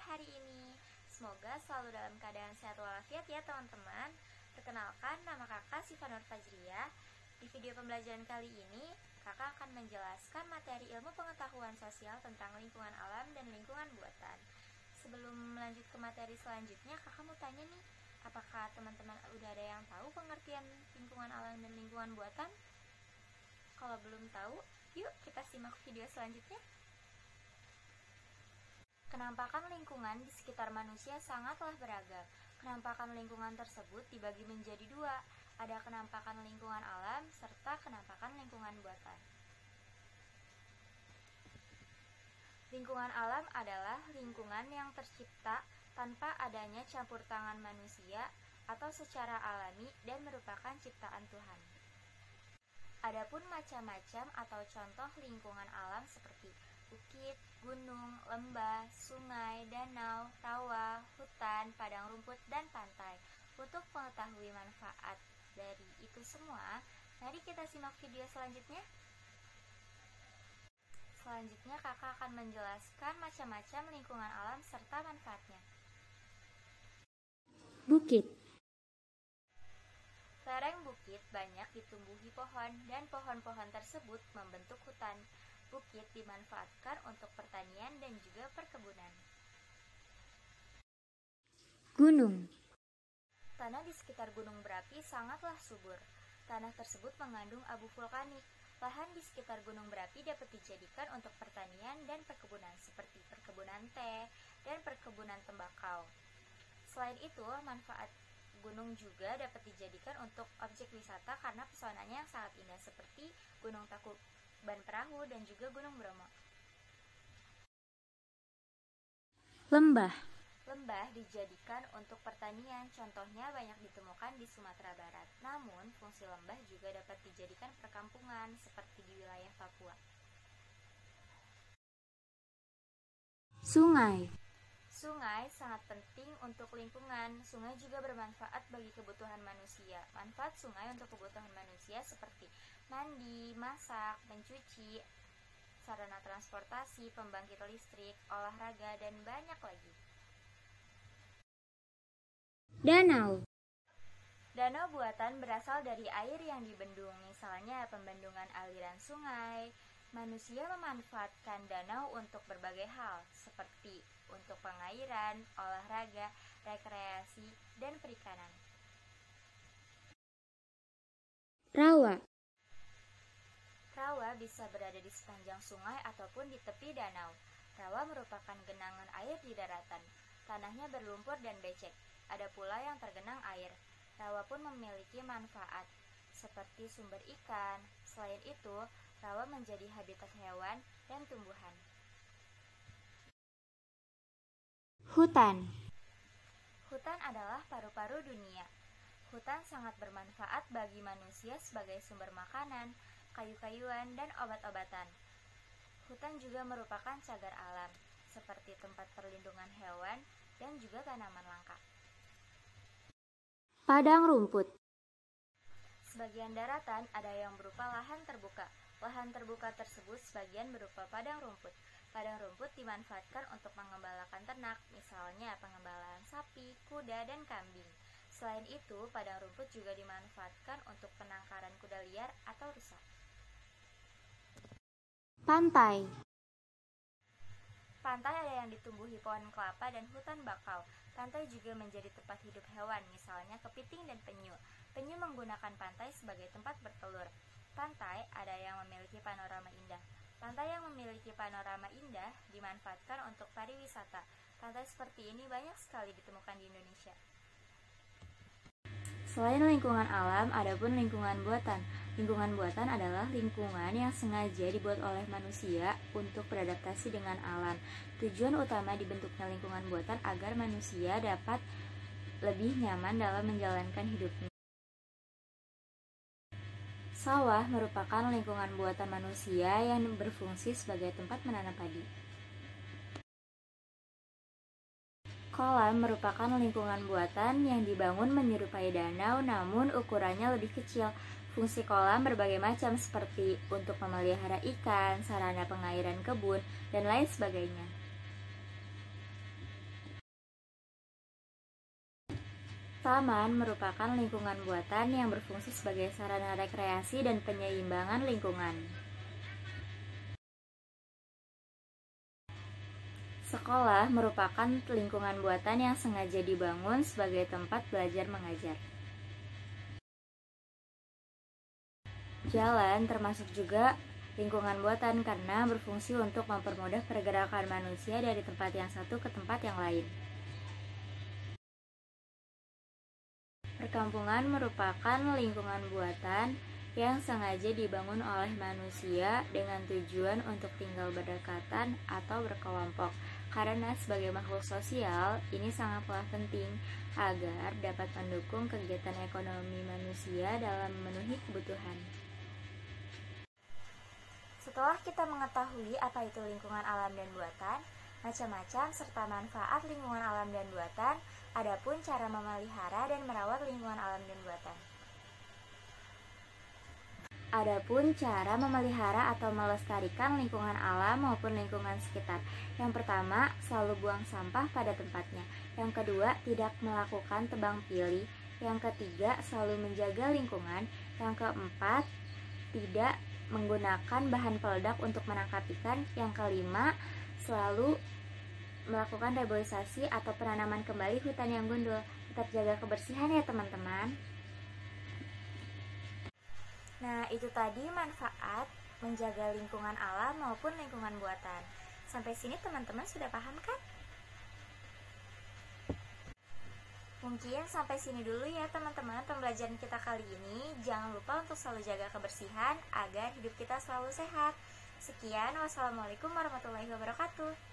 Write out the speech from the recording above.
hari ini. Semoga selalu dalam keadaan sehat walafiat ya teman-teman. Perkenalkan, nama kakak Siva Nur Fajriah. Di video pembelajaran kali ini, kakak akan menjelaskan materi ilmu pengetahuan sosial tentang lingkungan alam dan lingkungan buatan. Sebelum melanjut ke materi selanjutnya, kakak mau tanya nih, apakah teman-teman udah ada yang tahu pengertian lingkungan alam dan lingkungan buatan? Kalau belum tahu, yuk kita simak video selanjutnya. Kenampakan lingkungan di sekitar manusia sangatlah beragam. Kenampakan lingkungan tersebut dibagi menjadi dua, ada kenampakan lingkungan alam serta kenampakan lingkungan buatan. Lingkungan alam adalah lingkungan yang tercipta tanpa adanya campur tangan manusia atau secara alami dan merupakan ciptaan Tuhan. Adapun macam-macam atau contoh lingkungan alam seperti bukit, gunung, lembah, sungai, danau, rawa, hutan, padang rumput, dan pantai. Untuk mengetahui manfaat dari itu semua, mari kita simak video selanjutnya. Selanjutnya kakak akan menjelaskan macam-macam lingkungan alam serta manfaatnya. Bukit. Lereng bukit banyak ditumbuhi pohon dan pohon-pohon tersebut membentuk hutan. Bukit dimanfaatkan untuk pertanian dan juga perkebunan. Gunung. Tanah di sekitar gunung berapi sangatlah subur. Tanah tersebut mengandung abu vulkanik. Lahan di sekitar gunung berapi dapat dijadikan untuk pertanian dan perkebunan seperti perkebunan teh dan perkebunan tembakau. Selain itu, manfaat gunung juga dapat dijadikan untuk objek wisata karena pesonanya yang sangat indah seperti Gunung Tangkuban Perahu dan juga Gunung Bromo. Lembah. Lembah dijadikan untuk pertanian, contohnya banyak ditemukan di Sumatera Barat. Namun, fungsi lembah juga dapat dijadikan perkampungan seperti di wilayah Papua. Sungai. Sungai sangat penting untuk lingkungan. Sungai juga bermanfaat bagi kebutuhan manusia. Manfaat sungai untuk kebutuhan manusia seperti mandi, masak, mencuci, sarana transportasi, pembangkit listrik, olahraga, dan banyak lagi. Danau. Danau buatan berasal dari air yang dibendung, misalnya pembendungan aliran sungai. Manusia memanfaatkan danau untuk berbagai hal, seperti untuk pengairan, olahraga, rekreasi, dan perikanan. Rawa. Rawa bisa berada di sepanjang sungai ataupun di tepi danau. Rawa merupakan genangan air di daratan. Tanahnya berlumpur dan becek. Ada pula yang tergenang air. Rawa pun memiliki manfaat, seperti sumber ikan. Selain itu, rawa menjadi habitat hewan dan tumbuhan. Hutan. Hutan adalah paru-paru dunia. Hutan sangat bermanfaat bagi manusia sebagai sumber makanan, kayu-kayuan, dan obat-obatan. Hutan juga merupakan cagar alam, seperti tempat perlindungan hewan dan juga tanaman langka. Padang rumput. Sebagian daratan ada yang berupa lahan terbuka. Lahan terbuka tersebut sebagian berupa padang rumput. Padang rumput dimanfaatkan untuk mengembalakan ternak, misalnya pengembalaan sapi, kuda, dan kambing. Selain itu, padang rumput juga dimanfaatkan untuk penangkaran kuda liar atau rusa. Pantai. Pantai ada yang ditumbuhi pohon kelapa dan hutan bakau. Pantai juga menjadi tempat hidup hewan, misalnya kepiting dan penyu. Penyu menggunakan pantai sebagai tempat bertelur. Pantai ada yang memiliki panorama indah. Pantai yang memiliki panorama indah dimanfaatkan untuk pariwisata. Pantai seperti ini banyak sekali ditemukan di Indonesia. Selain lingkungan alam, ada pun lingkungan buatan. Lingkungan buatan adalah lingkungan yang sengaja dibuat oleh manusia untuk beradaptasi dengan alam. Tujuan utama dibentuknya lingkungan buatan agar manusia dapat lebih nyaman dalam menjalankan hidupnya. Sawah merupakan lingkungan buatan manusia yang berfungsi sebagai tempat menanam padi. Kolam merupakan lingkungan buatan yang dibangun menyerupai danau namun ukurannya lebih kecil. Fungsi kolam berbagai macam seperti untuk memelihara ikan, sarana pengairan kebun, dan lain sebagainya. Taman merupakan lingkungan buatan yang berfungsi sebagai sarana rekreasi dan penyeimbangan lingkungan. Sekolah merupakan lingkungan buatan yang sengaja dibangun sebagai tempat belajar mengajar. Jalan termasuk juga lingkungan buatan karena berfungsi untuk mempermudah pergerakan manusia dari tempat yang satu ke tempat yang lain. Perkampungan merupakan lingkungan buatan yang sengaja dibangun oleh manusia dengan tujuan untuk tinggal berdekatan atau berkelompok. Karena sebagai makhluk sosial, ini sangatlah penting agar dapat mendukung kegiatan ekonomi manusia dalam memenuhi kebutuhan. Setelah kita mengetahui apa itu lingkungan alam dan buatan, macam-macam serta manfaat lingkungan alam dan buatan, adapun cara memelihara dan merawat lingkungan alam dan buatan. Adapun cara memelihara atau melestarikan lingkungan alam maupun lingkungan sekitar. Yang pertama, selalu buang sampah pada tempatnya. Yang kedua, tidak melakukan tebang pilih. Yang ketiga, selalu menjaga lingkungan. Yang keempat, tidak menggunakan bahan peledak untuk menangkap ikan. Yang kelima, selalu melakukan reboisasi atau penanaman kembali hutan yang gundul. Tetap jaga kebersihan ya teman-teman. Nah, itu tadi manfaat menjaga lingkungan alam maupun lingkungan buatan. Sampai sini teman-teman sudah paham kan? Mungkin sampai sini dulu ya teman-teman pembelajaran kita kali ini. Jangan lupa untuk selalu jaga kebersihan agar hidup kita selalu sehat. Sekian, wassalamualaikum warahmatullahi wabarakatuh.